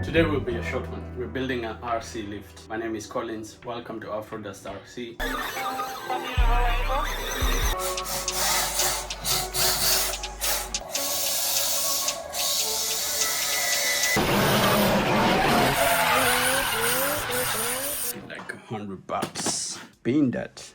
Today will be a short one. We're building an RC lift. My name is Collins. Welcome to Afrodust RC. Like $100. Being that.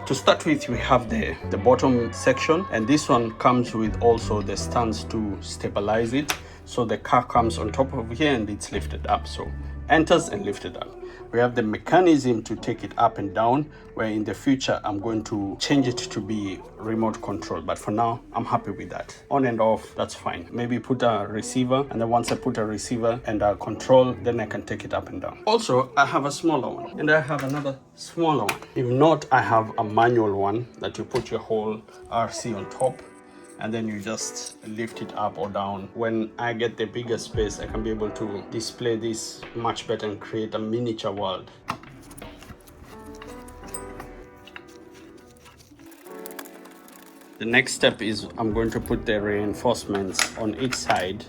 To start with, we have the bottom section, and this one comes with also the stands to stabilize it. So the car comes on top of here and it's lifted up. So enters and lifted up. We have the mechanism to take it up and down, where in the future I'm going to change it to be remote control, but for now I'm happy with that. On and off, that's fine. Maybe put a receiver, and then once I put a receiver and a control, then I can take it up and down. Also, I have a smaller one and I have another smaller one. If not, I have a manual one that you put your whole RC on top and then you just lift it up or down. When I get the bigger space, I can be able to display this much better and create a miniature world. The next step is I'm going to put the reinforcements on each side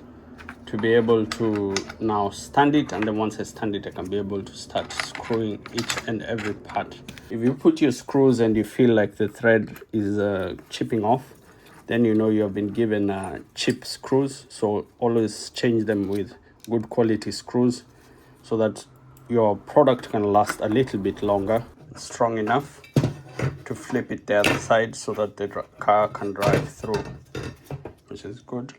to be able to now stand it, and then once I stand it, I can be able to start screwing each and every part. If you put your screws and you feel like the thread is chipping off, then you know you have been given cheap screws. So always change them with good quality screws so that your product can last a little bit longer. Strong enough to flip it the other side so that the car can drive through, which is good.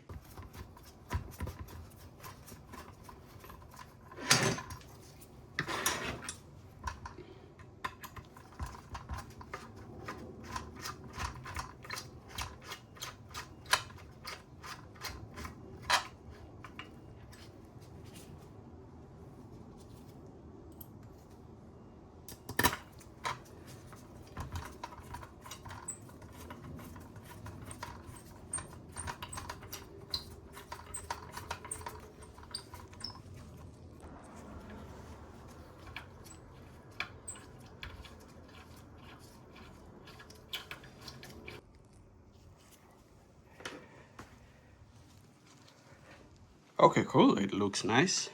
Okay, cool. It looks nice.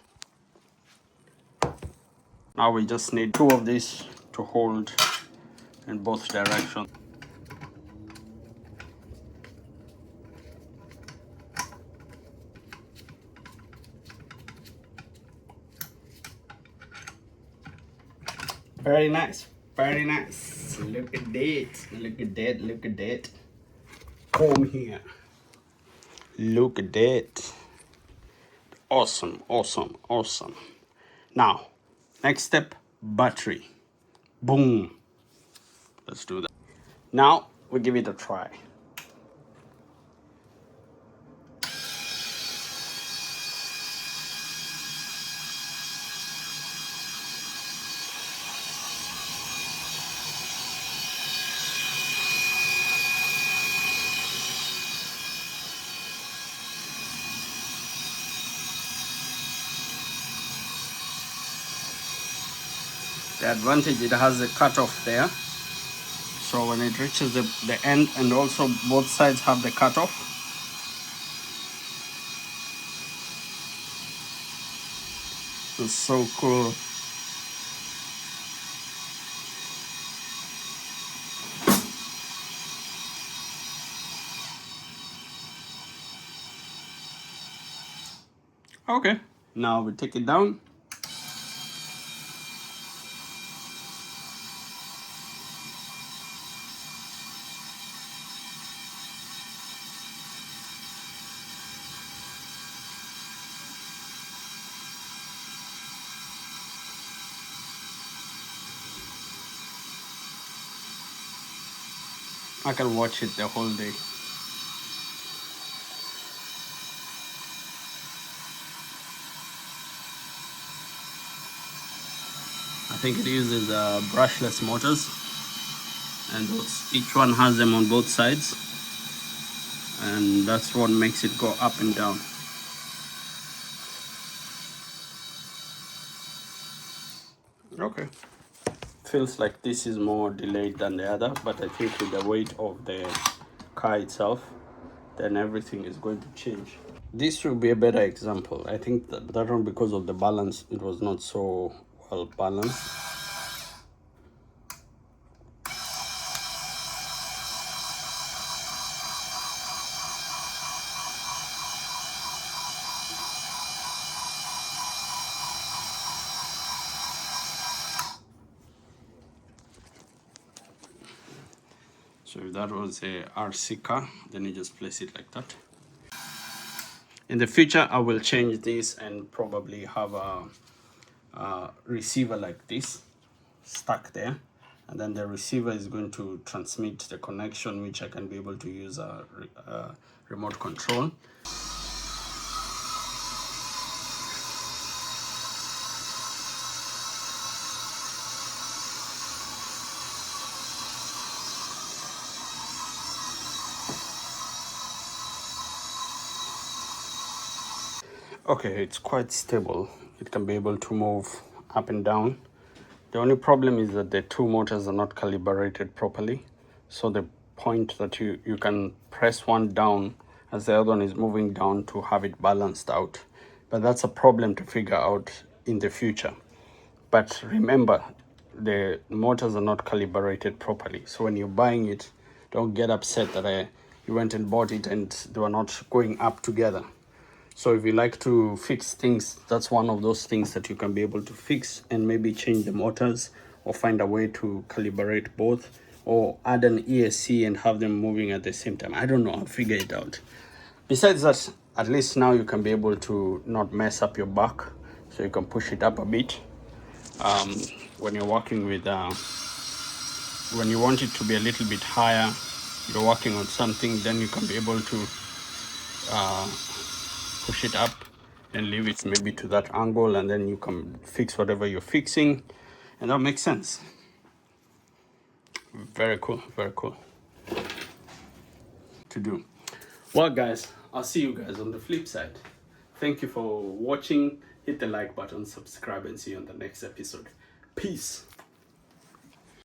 Now we just need two of these to hold in both directions. Very nice. Very nice. Look at that. Look at that. Look at that. Come here. Look at that. Awesome, awesome, awesome. Now, next step, battery. Boom. Let's do that. Now, we give it a try. The advantage, it has a cutoff there. So when it reaches the end, and also both sides have the cutoff. It's so cool. Okay, now we take it down. I can watch it the whole day. I think it uses brushless motors, and each one has them on both sides, and that's what makes it go up and down. Okay. Feels like this is more delayed than the other, but I think with the weight of the car itself, then everything is going to change. This will be a better example. I think that one, because of the balance, it was not so well balanced. So if that was a RC car, then you just place it like that. In the future, I will change this and probably have a receiver like this stuck there, and then the receiver is going to transmit the connection, which I can be able to use a remote control. Okay, it's quite stable. It can be able to move up and down. The only problem is that the two motors are not calibrated properly. So the point that you can press one down as the other one is moving down to have it balanced out. But that's a problem to figure out in the future. But remember, the motors are not calibrated properly. So when you're buying it, don't get upset that you went and bought it and they were not going up together. So if you like to fix things, that's one of those things that you can be able to fix, and maybe change the motors or find a way to calibrate both, or add an ESC and have them moving at the same time. I don't know, I'll figure it out. Besides that, at least now you can be able to not mess up your back, so you can push it up a bit. When you're working with, when you want it to be a little bit higher, you're working on something, then you can be able to push it up and leave it maybe to that angle, and then you can fix whatever you're fixing, and that makes sense. Very cool, very cool to do. Well guys, I'll see you guys on the flip side. Thank you for watching. Hit the like button, subscribe, and see you on the next episode. Peace.